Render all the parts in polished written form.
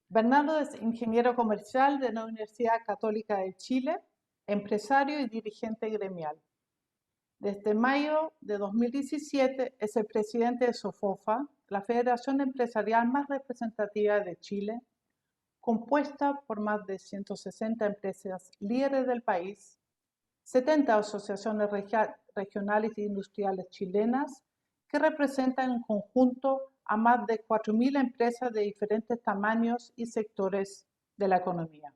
Bernardo es ingeniero comercial de la Universidad Católica de Chile, empresario y dirigente gremial. Desde mayo de 2017 es el presidente de SOFOFA, la federación empresarial más representativa de Chile, compuesta por más de 160 empresas líderes del país, 70 asociaciones regionales e industriales chilenas que representan en conjunto a más de 4.000 empresas de diferentes tamaños y sectores de la economía.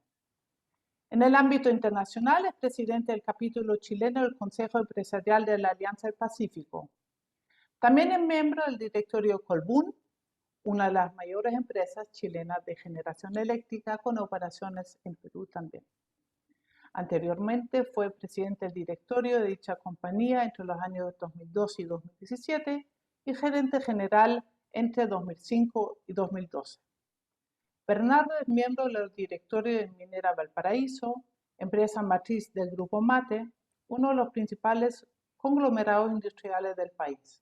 En el ámbito internacional es presidente del capítulo chileno del Consejo Empresarial de la Alianza del Pacífico. También es miembro del directorio Colbún, una de las mayores empresas chilenas de generación eléctrica con operaciones en Perú también. Anteriormente fue presidente del directorio de dicha compañía entre los años 2012 y 2017 y gerente general entre 2005 y 2012. Bernardo es miembro del directorio de Minera Valparaíso, empresa matriz del Grupo Mate, uno de los principales conglomerados industriales del país.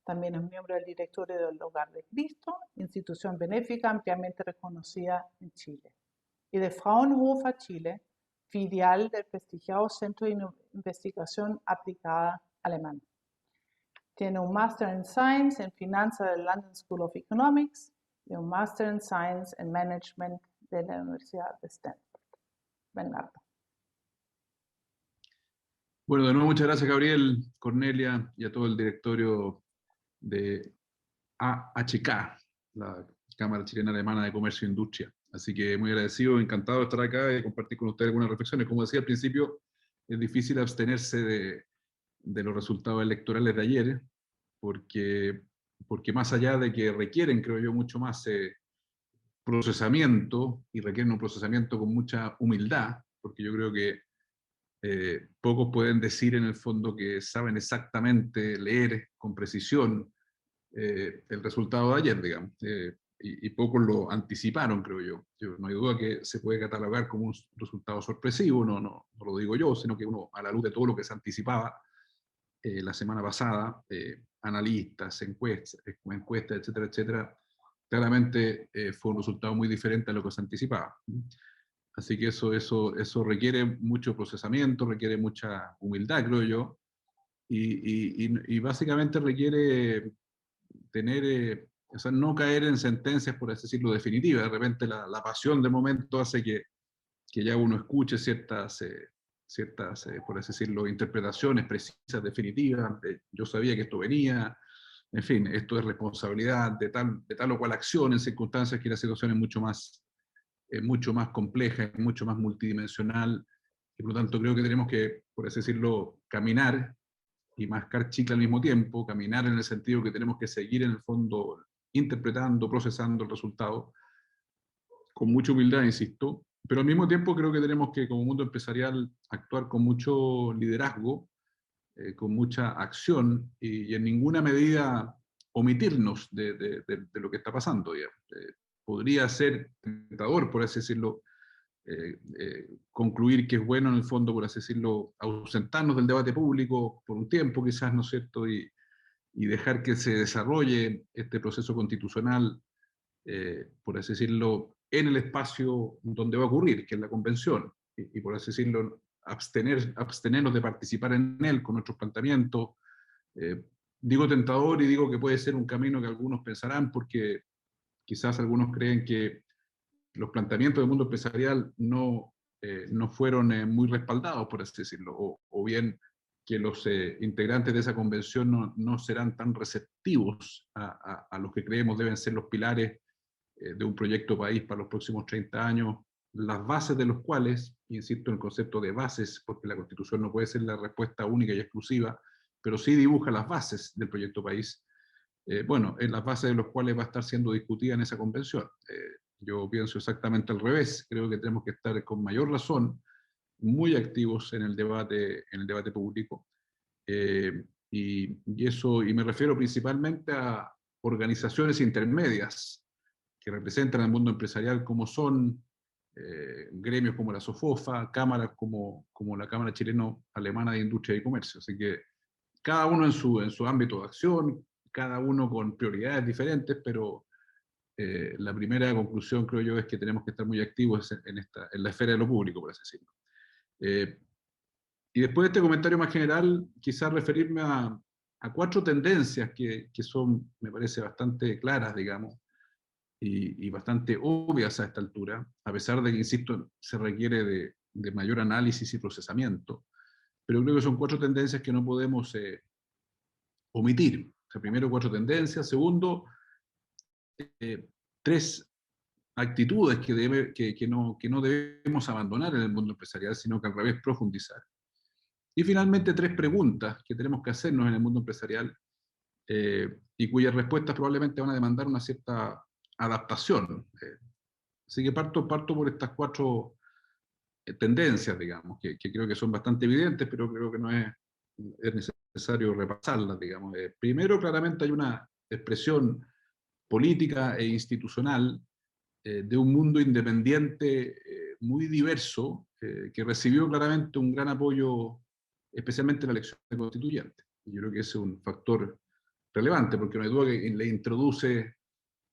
También es miembro del directorio del Hogar de Cristo, institución benéfica ampliamente reconocida en Chile, y de Fraunhofer Chile, filial del prestigiado Centro de Investigación Aplicada alemán. Tiene un Master in Science en Finanzas de la London School of Economics y un Master in Science en Management de la Universidad de Stanford. Bernardo. Bueno, de nuevo muchas gracias Gabriel, Cornelia y a todo el directorio de AHK, la Cámara Chilena Alemana de Comercio e Industria. Así que muy agradecido, encantado de estar acá y compartir con ustedes algunas reflexiones. Como decía al principio, es difícil abstenerse de los resultados electorales de ayer, porque más allá de que requieren, creo yo, mucho más procesamiento, y requieren un procesamiento con mucha humildad, porque yo creo que pocos pueden decir en el fondo que saben exactamente leer con precisión el resultado de ayer, digamos, y pocos lo anticiparon, creo yo. No hay duda que se puede catalogar como un resultado sorpresivo, no lo digo yo, sino que uno, a la luz de todo lo que se anticipaba la semana pasada, analistas, encuestas, etcétera, etcétera, claramente fue un resultado muy diferente a lo que se anticipaba. Así que eso requiere mucho procesamiento, requiere mucha humildad, creo yo, y básicamente requiere tener, o sea, no caer en sentencias, por así decirlo, definitivas. De repente la pasión de momento hace que ya uno escuche ciertas por así decirlo, interpretaciones precisas, definitivas. Yo sabía que esto venía, en fin, esto es responsabilidad de tal o cual acción en circunstancias que la situación es mucho más compleja, mucho más multidimensional, y por lo tanto creo que tenemos que, por así decirlo, caminar y mascar chicle al mismo tiempo, caminar en el sentido que tenemos que seguir en el fondo interpretando, procesando el resultado, con mucha humildad, insisto, pero al mismo tiempo creo que tenemos que, como mundo empresarial, actuar con mucho liderazgo, con mucha acción, y en ninguna medida omitirnos de lo que está pasando. Podría ser tentador, por así decirlo, concluir que es bueno en el fondo, por así decirlo, ausentarnos del debate público por un tiempo quizás, ¿no es cierto?, y dejar que se desarrolle este proceso constitucional, por así decirlo, en el espacio donde va a ocurrir, que es la convención, y por así decirlo, abstenernos de participar en él con nuestros planteamientos. Digo tentador y digo que puede ser un camino que algunos pensarán, porque quizás algunos creen que los planteamientos del mundo empresarial no fueron muy respaldados, por así decirlo, o bien que los integrantes de esa convención no serán tan receptivos a los que creemos deben ser los pilares de un proyecto país para los próximos 30 años, las bases de los cuales, insisto en el concepto de bases, porque la Constitución no puede ser la respuesta única y exclusiva, pero sí dibuja las bases del proyecto país, en las bases de los cuales va a estar siendo discutida en esa convención. Yo pienso exactamente al revés, creo que tenemos que estar con mayor razón muy activos en el debate público, y me refiero principalmente a organizaciones intermedias que representan al mundo empresarial, como son gremios como la SOFOFA, cámaras como la Cámara Chileno-Alemana de Industria y Comercio. Así que cada uno en su ámbito de acción, cada uno con prioridades diferentes, pero la primera conclusión, creo yo, es que tenemos que estar muy activos en la esfera de lo público, por así decirlo. Y después de este comentario más general, quizás referirme a 4 tendencias que son, me parece, bastante claras, digamos, y bastante obvias a esta altura, a pesar de que, insisto, se requiere de mayor análisis y procesamiento. Pero creo que son 4 tendencias que no podemos omitir. O sea, primero, 4 tendencias. Segundo, 3 actitudes que no debemos abandonar en el mundo empresarial, sino que al revés profundizar. Y finalmente 3 preguntas que tenemos que hacernos en el mundo empresarial y cuyas respuestas probablemente van a demandar una cierta adaptación. Así que parto por estas 4 tendencias, digamos, que creo que son bastante evidentes, pero creo que no es necesario repasarlas, digamos. Primero, claramente hay una expresión política e institucional de un mundo independiente muy diverso, que recibió claramente un gran apoyo, especialmente en la elección de constituyentes. Yo creo que ese es un factor relevante, porque no hay duda que le introduce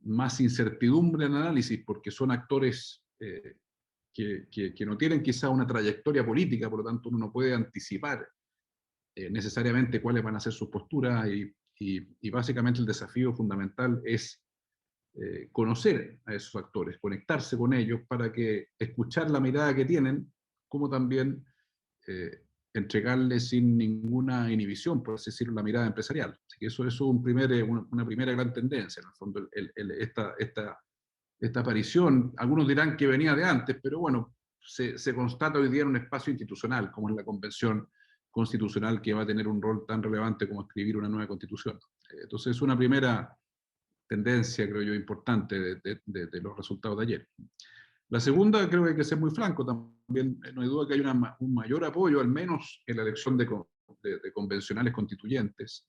más incertidumbre al análisis, porque son actores que no tienen quizá una trayectoria política, por lo tanto uno no puede anticipar necesariamente cuáles van a ser sus posturas, y básicamente el desafío fundamental es conocer a esos actores, conectarse con ellos para que escuchar la mirada que tienen, como también entregarles sin ninguna inhibición, por así decirlo, la mirada empresarial. Así que eso es una primera gran tendencia, en el fondo, esta aparición. Algunos dirán que venía de antes, pero bueno, se constata hoy día en un espacio institucional, como es la Convención Constitucional, que va a tener un rol tan relevante como escribir una nueva constitución. Entonces es una primera tendencia, creo yo, importante de los resultados de ayer. La segunda, creo que hay que ser muy franco también, no hay duda que hay un mayor apoyo, al menos en la elección de convencionales constituyentes,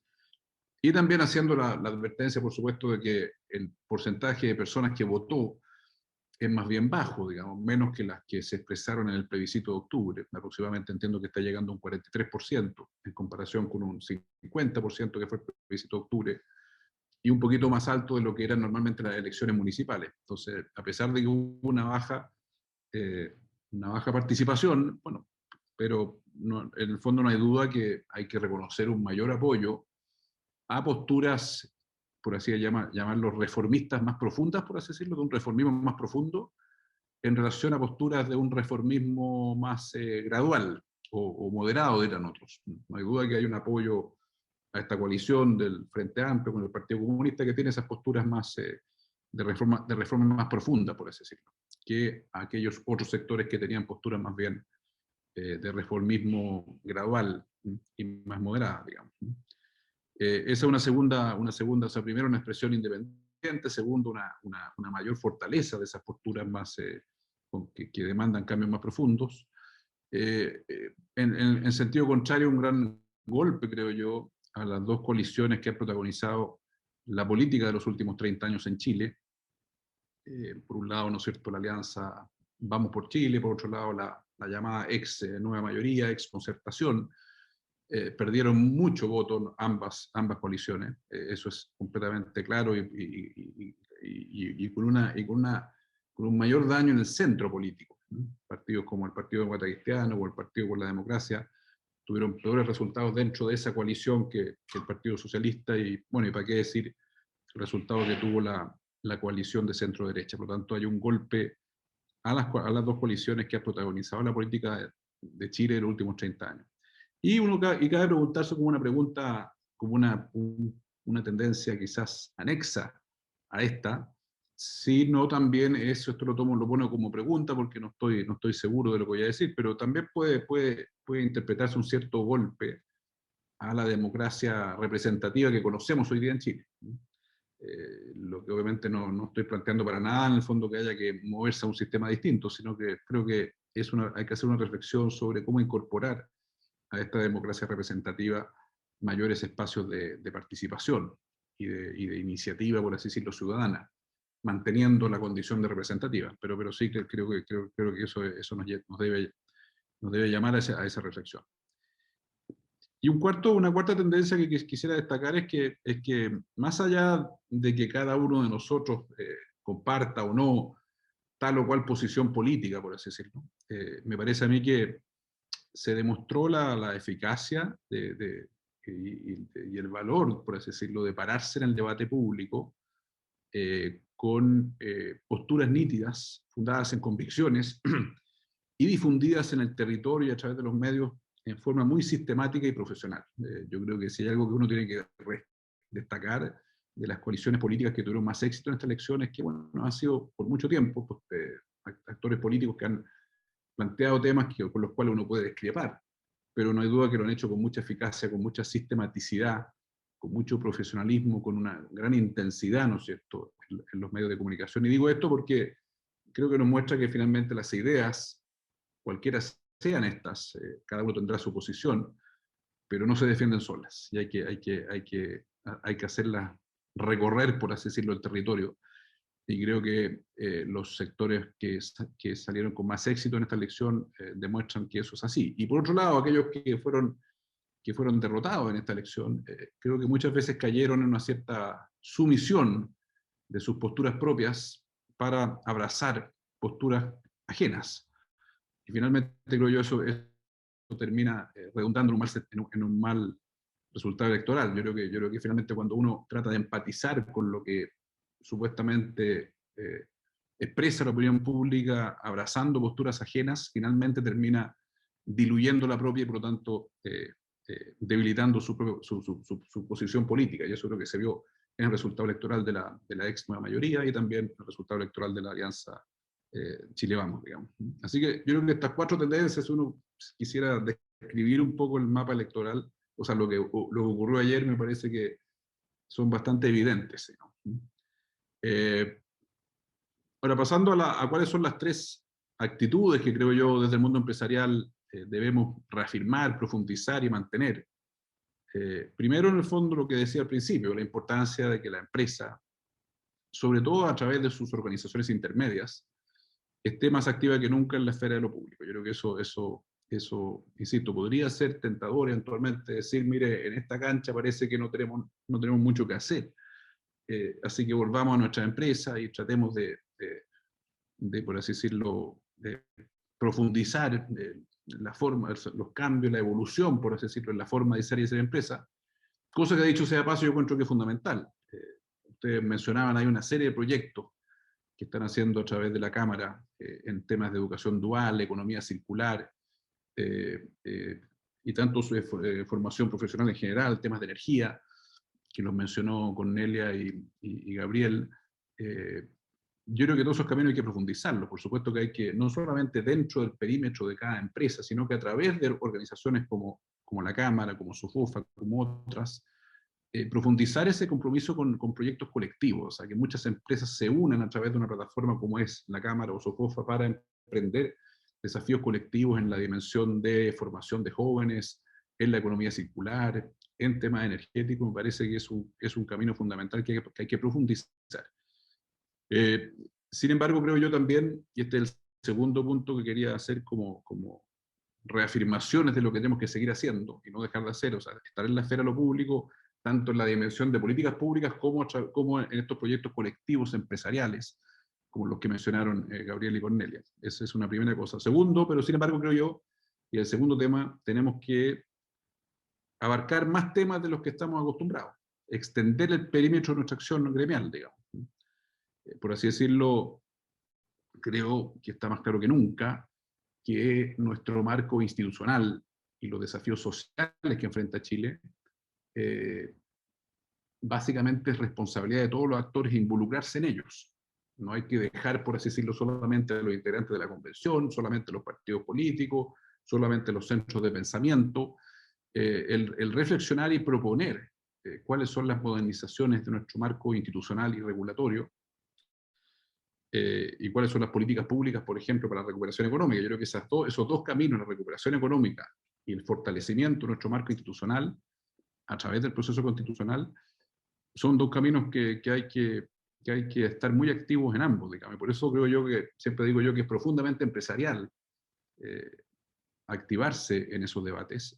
y también haciendo la advertencia, por supuesto, de que el porcentaje de personas que votó es más bien bajo, digamos, menos que las que se expresaron en el plebiscito de octubre. Aproximadamente entiendo que está llegando a un 43% en comparación con un 50% que fue el plebiscito de octubre, y un poquito más alto de lo que eran normalmente las elecciones municipales. Entonces, a pesar de que hubo una baja participación, bueno, pero no, en el fondo no hay duda que hay que reconocer un mayor apoyo a posturas, por así llamarlos, reformistas más profundas, por así decirlo, de un reformismo más profundo, en relación a posturas de un reformismo más gradual o moderado, dirán otros. No hay duda que hay un apoyo a esta coalición del Frente Amplio con el Partido Comunista, que tiene esas posturas más de reforma más profunda, por así decirlo, que aquellos otros sectores que tenían posturas más bien de reformismo gradual y más moderada, digamos. Esa es una segunda, o sea, primero una expresión independiente, segundo una mayor fortaleza de esas posturas más que demandan cambios más profundos. En sentido contrario, un gran golpe, creo yo, a las 2 coaliciones que han protagonizado la política de los últimos 30 años en Chile. Por un lado, ¿no es cierto?, la alianza Vamos por Chile, por otro lado, la llamada ex Nueva Mayoría, ex Concertación. Perdieron mucho voto ambas coaliciones, eso es completamente claro, con un mayor daño en el centro político. Partidos como el Partido Demócrata Cristiano o el Partido por la Democracia tuvieron peores resultados dentro de esa coalición que el Partido Socialista, y bueno, y para qué decir el resultado que tuvo la coalición de centro-derecha. Por lo tanto, hay un golpe a las 2 coaliciones que han protagonizado la política de Chile en los últimos 30 años. Y cabe preguntarse como una pregunta, como una tendencia quizás anexa a esta, si no también esto lo pongo como pregunta porque no estoy seguro de lo que voy a decir, pero también puede interpretarse un cierto golpe a la democracia representativa que conocemos hoy día en Chile. Lo que obviamente no estoy planteando para nada en el fondo que haya que moverse a un sistema distinto, sino que creo que hay que hacer una reflexión sobre cómo incorporar a esta democracia representativa mayores espacios de participación y de iniciativa, por así decirlo, ciudadana, manteniendo la condición de representativa. Pero sí que creo que eso nos debe llamar a esa reflexión. Y una cuarta tendencia que quisiera destacar es que más allá de que cada uno de nosotros comparta o no tal o cual posición política, por así decirlo. Me parece a mí que se demostró la eficacia y el valor, por así decirlo, de pararse en el debate público con posturas nítidas, fundadas en convicciones y difundidas en el territorio y a través de los medios en forma muy sistemática y profesional. Yo creo que si hay algo que uno tiene que destacar de las coaliciones políticas que tuvieron más éxito en esta elección es que, bueno, han sido por mucho tiempo actores políticos que han planteado temas con los cuales uno puede discrepar, pero no hay duda que lo han hecho con mucha eficacia, con mucha sistematicidad, con mucho profesionalismo, con una gran intensidad, ¿no es cierto?, en los medios de comunicación. Y digo esto porque creo que nos muestra que finalmente las ideas, cualquiera sean estas, cada uno tendrá su posición, pero no se defienden solas, y hay que hacerlas recorrer, por así decirlo, el territorio. Y creo que los sectores que salieron con más éxito en esta elección demuestran que eso es así. Y por otro lado, aquellos que fueron derrotados en esta elección, creo que muchas veces cayeron en una cierta sumisión de sus posturas propias para abrazar posturas ajenas. Y finalmente creo yo eso termina redundando en un mal resultado electoral. Yo creo que finalmente cuando uno trata de empatizar con lo que supuestamente expresa la opinión pública abrazando posturas ajenas, finalmente termina diluyendo la propia y por lo tanto debilitando su posición política. Y eso es lo que se vio en el resultado electoral de la ex nueva mayoría y también el resultado electoral de la alianza Chile Vamos, digamos. Así que yo creo que estas cuatro tendencias, uno quisiera describir un poco el mapa electoral, o sea, lo que ocurrió ayer me parece que son bastante evidentes, ¿no? Ahora, pasando a cuáles son las tres actitudes que creo yo desde el mundo empresarial debemos reafirmar, profundizar y mantener. Primero, en el fondo, lo que decía al principio, la importancia de que la empresa, sobre todo a través de sus organizaciones intermedias, esté más activa que nunca en la esfera de lo público. Yo creo que eso, insisto, podría ser tentador eventualmente decir, mire, en esta cancha parece que no tenemos mucho que hacer. Así que volvamos a nuestra empresa y tratemos por así decirlo, de profundizar la forma, los cambios, la evolución, por así decirlo, en la forma de ser y de ser empresa, cosa que, dicho sea de paso, yo encuentro que es fundamental. Ustedes mencionaban, hay una serie de proyectos que están haciendo a través de la Cámara en temas de educación dual, economía circular, y tanto su formación profesional en general, temas de energía, que los mencionó Cornelia y Gabriel. Yo creo que todos esos caminos hay que profundizarlos. Por supuesto que hay que, no solamente dentro del perímetro de cada empresa, sino que a través de organizaciones como la Cámara, como SOFOFA, como otras, profundizar ese compromiso con proyectos colectivos, o sea, que muchas empresas se unan a través de una plataforma como es la Cámara o SOFOFA para emprender desafíos colectivos en la dimensión de formación de jóvenes, en la economía circular, en temas energéticos. Me parece que es un camino fundamental que hay que profundizar. Sin embargo, creo yo también, y este es el segundo punto que quería hacer como reafirmaciones de lo que tenemos que seguir haciendo y no dejar de hacer, o sea, estar en la esfera de lo público, tanto en la dimensión de políticas públicas como en estos proyectos colectivos empresariales, como los que mencionaron Gabriel y Cornelia. Esa es una primera cosa. Segundo, pero sin embargo creo yo, y el segundo tema, tenemos que abarcar más temas de los que estamos acostumbrados, extender el perímetro de nuestra acción gremial, digamos. Por así decirlo, creo que está más claro que nunca que nuestro marco institucional y los desafíos sociales que enfrenta Chile, básicamente es responsabilidad de todos los actores involucrarse en ellos. No hay que dejar, por así decirlo, solamente a los integrantes de la convención, solamente a los partidos políticos, solamente a los centros de pensamiento. El reflexionar y proponer cuáles son las modernizaciones de nuestro marco institucional y regulatorio, y cuáles son las políticas públicas, por ejemplo, para la recuperación económica. Yo creo que esos dos caminos, la recuperación económica y el fortalecimiento de nuestro marco institucional, a través del proceso constitucional, son dos caminos que hay que estar muy activos en ambos, digamos. Por eso creo yo que, siempre digo yo, que es profundamente empresarial activarse en esos debates.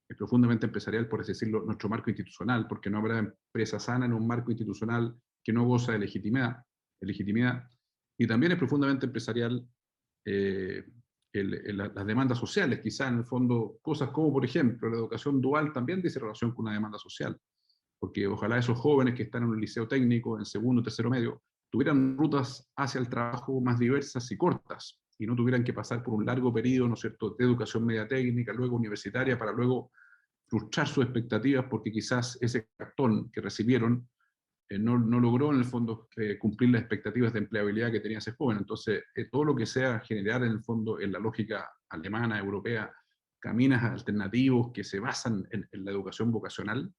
Es profundamente empresarial, por así decirlo, nuestro marco institucional, porque no habrá empresa sana en un marco institucional que no goza de legitimidad. legitimidad. Y también es profundamente empresarial las demandas sociales, quizá en el fondo, cosas como, por ejemplo, la educación dual también dice relación con una demanda social, porque ojalá esos jóvenes que están en un liceo técnico, en segundo, tercero medio, tuvieran rutas hacia el trabajo más diversas y cortas, y no tuvieran que pasar por un largo periodo, ¿no es cierto?, de educación media técnica, luego universitaria, para luego frustrar sus expectativas porque quizás ese cartón que recibieron no logró en el fondo cumplir las expectativas de empleabilidad que tenía ese joven. Entonces, todo lo que sea generar en el fondo, en la lógica alemana, europea, caminos alternativos que se basan en la educación vocacional,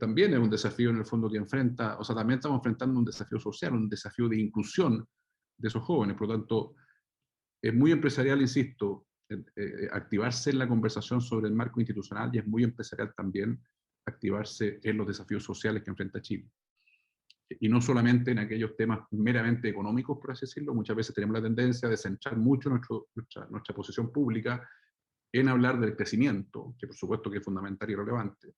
también es un desafío en el fondo que enfrenta, o sea, también estamos enfrentando un desafío social, un desafío de inclusión de esos jóvenes. Por lo tanto, es muy empresarial, insisto, activarse en la conversación sobre el marco institucional, y es muy empresarial también activarse en los desafíos sociales que enfrenta Chile. Y no solamente en aquellos temas meramente económicos, por así decirlo. Muchas veces tenemos la tendencia de centrar mucho nuestra posición pública en hablar del crecimiento, que por supuesto que es fundamental y relevante,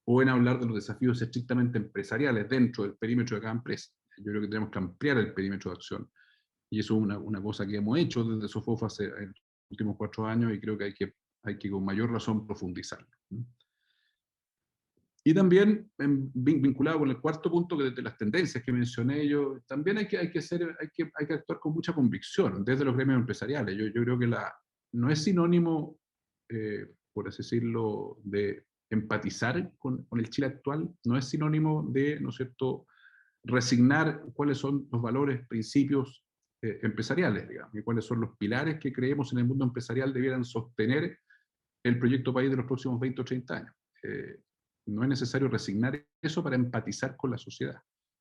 o en hablar de los desafíos estrictamente empresariales dentro del perímetro de cada empresa. Yo creo que tenemos que ampliar el perímetro de acción, y eso es una cosa que hemos hecho desde SOFOFA en los últimos 4 años, y creo que hay que con mayor razón profundizarlo. Y también, vinculado con el cuarto punto de las tendencias que mencioné yo, también hay que actuar con mucha convicción desde los gremios empresariales. Yo creo que no es sinónimo, por así decirlo, de empatizar con el Chile actual, no es sinónimo de, ¿no es cierto?, resignar cuáles son los valores, principios empresariales, digamos, y cuáles son los pilares que creemos en el mundo empresarial debieran sostener el proyecto país de los próximos 20 o 30 años. No es necesario resignar eso para empatizar con la sociedad.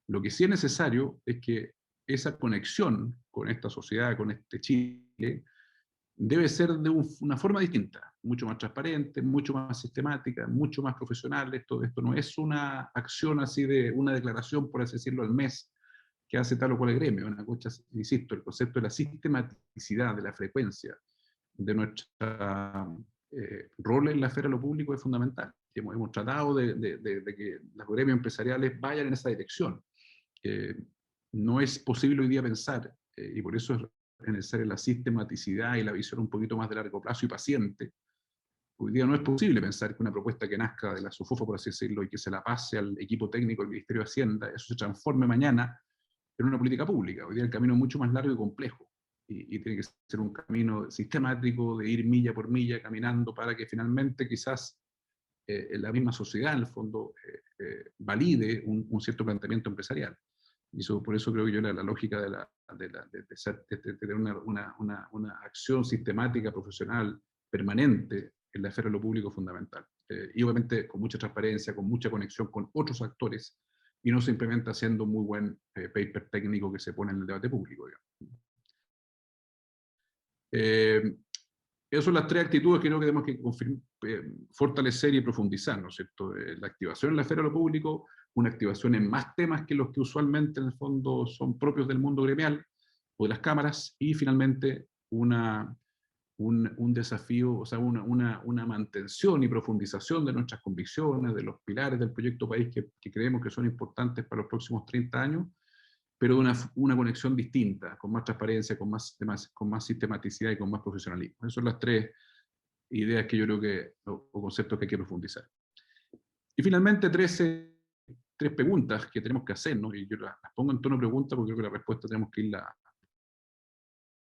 Lo que sí es necesario es que esa conexión con esta sociedad, con este Chile, debe ser de una forma distinta, mucho más transparente, mucho más sistemática, mucho más profesional. Esto no es una acción así de una declaración, por así decirlo, al mes, que hace tal o cual gremio. Una cosa, insisto, el concepto de la sistematicidad, de la frecuencia de nuestra rol en la esfera de lo público es fundamental. Hemos tratado de que los gremios empresariales vayan en esa dirección. No es posible hoy día pensar, y por eso es necesaria la sistematicidad y la visión un poquito más de largo plazo y paciente. Hoy día no es posible pensar que una propuesta que nazca de la SOFOFA, por así decirlo, y que se la pase al equipo técnico del Ministerio de Hacienda, eso se transforme mañana en una política pública. Hoy día el camino es mucho más largo y complejo, y tiene que ser un camino sistemático de ir milla por milla caminando para que finalmente quizás la misma sociedad en el fondo valide un cierto planteamiento empresarial. Y por eso creo que yo la lógica de tener una acción sistemática, profesional, permanente en la esfera de lo público es fundamental. Y obviamente con mucha transparencia, con mucha conexión con otros actores, y no simplemente haciendo un muy buen paper técnico que se pone en el debate público. Esas son las 3 actitudes que creo que tenemos que fortalecer y profundizar, ¿no es cierto? La activación en la esfera de lo público, una activación en más temas que los que usualmente en el fondo son propios del mundo gremial o de las cámaras, y finalmente un desafío, o sea, una mantención y profundización de nuestras convicciones, de los pilares del proyecto país que creemos que son importantes para los próximos 30 años, pero de una conexión distinta, con más transparencia, con más sistematicidad y con más profesionalismo. Esas son las 3 ideas que yo creo que, o conceptos que hay que profundizar. Y finalmente, 3 preguntas que tenemos que hacernos, y yo las pongo en tono de pregunta porque creo que la respuesta tenemos que irla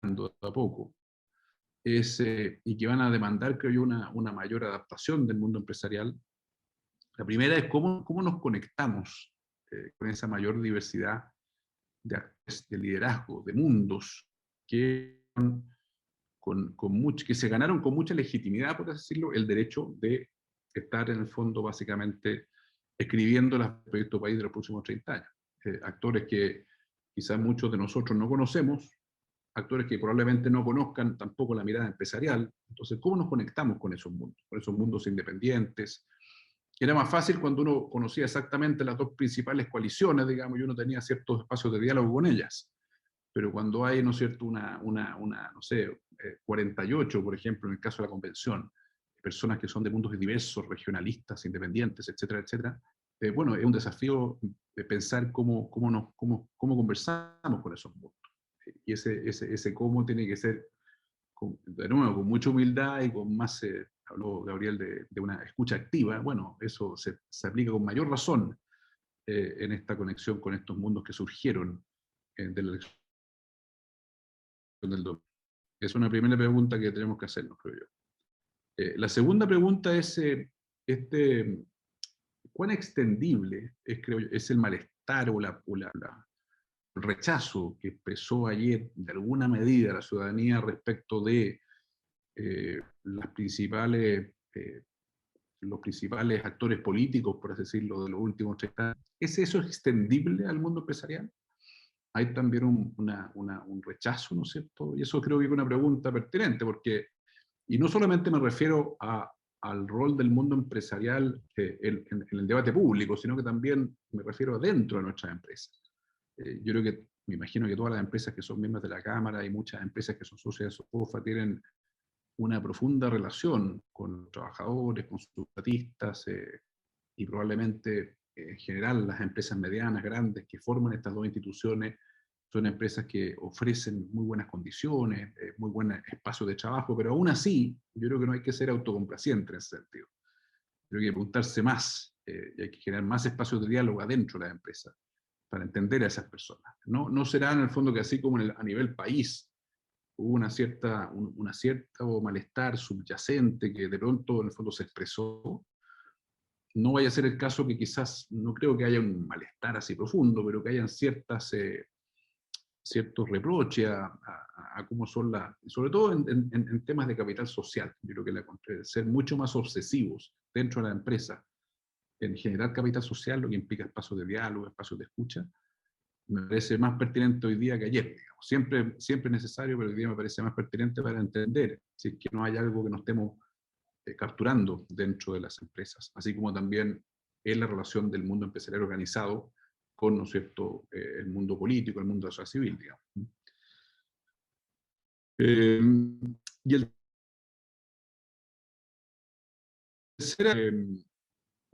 dando a poco, y que van a demandar, creo yo, una mayor adaptación del mundo empresarial. La primera es cómo nos conectamos con esa mayor diversidad de liderazgo, de mundos, que que se ganaron con mucha legitimidad, por así decirlo, el derecho de estar en el fondo básicamente escribiendo el proyecto país de los próximos 30 años. Actores que quizás muchos de nosotros no conocemos, actores que probablemente no conozcan tampoco la mirada empresarial. Entonces, ¿cómo nos conectamos con esos mundos independientes? Era más fácil cuando uno conocía exactamente las 2 principales coaliciones, digamos, y uno tenía ciertos espacios de diálogo con ellas. Pero cuando hay, ¿no es cierto?, no sé, 48, por ejemplo, en el caso de la convención, personas que son de mundos diversos, regionalistas, independientes, etcétera, etcétera, bueno, es un desafío pensar cómo conversamos con esos mundos. Y ese cómo tiene que ser, de nuevo, con mucha humildad y con más, habló Gabriel de una escucha activa. Bueno, eso se aplica con mayor razón en esta conexión con estos mundos que surgieron de la elección del 2000. Es una primera pregunta que tenemos que hacernos, creo yo. La segunda pregunta es, ¿cuán extendible es, creo yo, es el malestar o el rechazo que expresó ayer de alguna medida la ciudadanía respecto de los principales actores políticos, por así decirlo, de los últimos 30 años? ¿Es eso extendible al mundo empresarial? Hay también un rechazo, ¿no es cierto? Y eso creo que es una pregunta pertinente, porque, y no solamente me refiero al rol del mundo empresarial en el debate público, sino que también me refiero dentro de nuestras empresas. Yo creo que, me imagino que todas las empresas que son miembros de la Cámara y muchas empresas que son socias de SOFOFA tienen una profunda relación con los trabajadores, con sus contratistas, y probablemente en general las empresas medianas, grandes, que forman estas dos instituciones, son empresas que ofrecen muy buenas condiciones, muy buen espacio de trabajo, pero aún así, yo creo que no hay que ser autocomplaciente en ese sentido. Creo que hay que preguntarse más, y hay que generar más espacios de diálogo adentro de la empresa para entender a esas personas. No será en el fondo que así como a nivel país hubo una cierta malestar subyacente que de pronto en el fondo se expresó, no vaya a ser el caso que quizás, no creo que haya un malestar así profundo, pero que hayan ciertos reproches a cómo son sobre todo en temas de capital social. Yo creo que ser mucho más obsesivos dentro de la empresa en generar capital social, lo que implica espacios de diálogo, espacios de escucha, me parece más pertinente hoy día que ayer, digamos. Siempre es necesario, pero hoy día me parece más pertinente para entender si es que no hay algo que nos estemos capturando dentro de las empresas, así como también en la relación del mundo empresarial organizado con, ¿no es cierto?, el mundo político, el mundo de la sociedad civil, digamos. Y el tercero,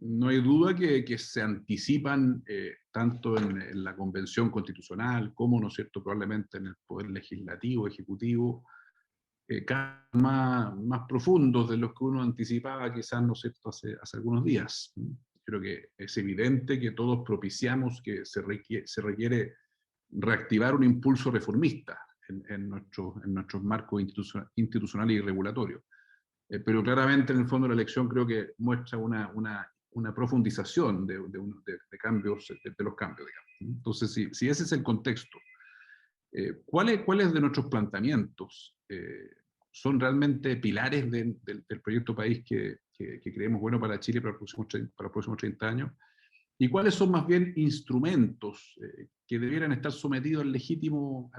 no hay duda que se anticipan tanto en la Convención Constitucional como, ¿no es cierto?, probablemente en el Poder Legislativo, Ejecutivo, más profundos de los que uno anticipaba quizás, ¿no es cierto?, hace algunos días. Creo que es evidente que todos propiciamos que se requiere reactivar un impulso reformista en nuestros marcos institucionales y regulatorios. Pero claramente en el fondo la elección creo que muestra una profundización de cambios, de los cambios, digamos. Entonces, si ese es el contexto, ¿cuáles de nuestros planteamientos son realmente pilares del proyecto país que creemos bueno para Chile para los próximos 30 años? ¿Y cuáles son más bien instrumentos que debieran estar sometidos al legítimo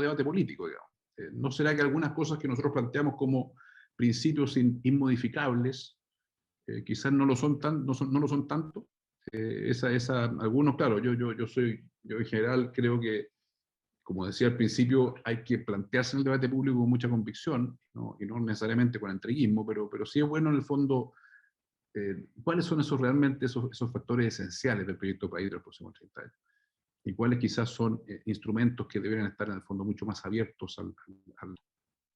debate político, digamos? ¿No será que algunas cosas que nosotros planteamos como principios inmodificables quizás no lo son tanto? Algunos, claro, yo en general creo que, como decía al principio, hay que plantearse en el debate público con mucha convicción, ¿no? Y no necesariamente con entreguismo, pero sí es bueno en el fondo cuáles son realmente esos factores esenciales del proyecto país de los próximos 30 años, y cuáles quizás son instrumentos que deberían estar en el fondo mucho más abiertos al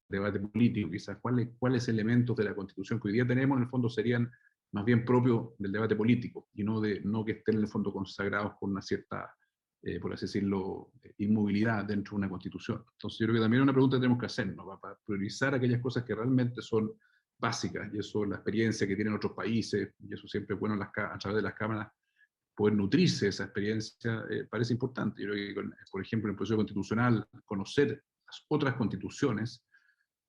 debate político, quizás cuáles elementos de la Constitución que hoy día tenemos en el fondo serían más bien propios del debate político, y no que estén en el fondo consagrados con una cierta, por así decirlo, inmovilidad dentro de una Constitución. Entonces yo creo que también es una pregunta que tenemos que hacernos, para priorizar aquellas cosas que realmente son básicas, y eso, la experiencia que tienen otros países, y eso siempre es bueno a través de las cámaras, poder nutrirse de esa experiencia, parece importante. Yo creo que, por ejemplo, en el proceso constitucional, conocer las otras constituciones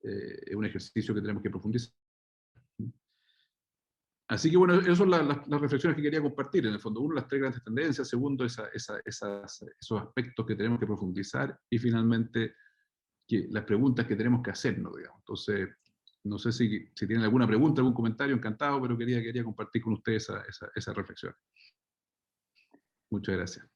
es un ejercicio que tenemos que profundizar. Así que bueno, esas son las reflexiones que quería compartir. En el fondo, uno, las tres grandes tendencias; segundo, esos aspectos que tenemos que profundizar; y finalmente, las preguntas que tenemos que hacernos, digamos. Entonces, no sé si tienen alguna pregunta, algún comentario, encantado, pero quería compartir con ustedes esa reflexión. Muchas gracias.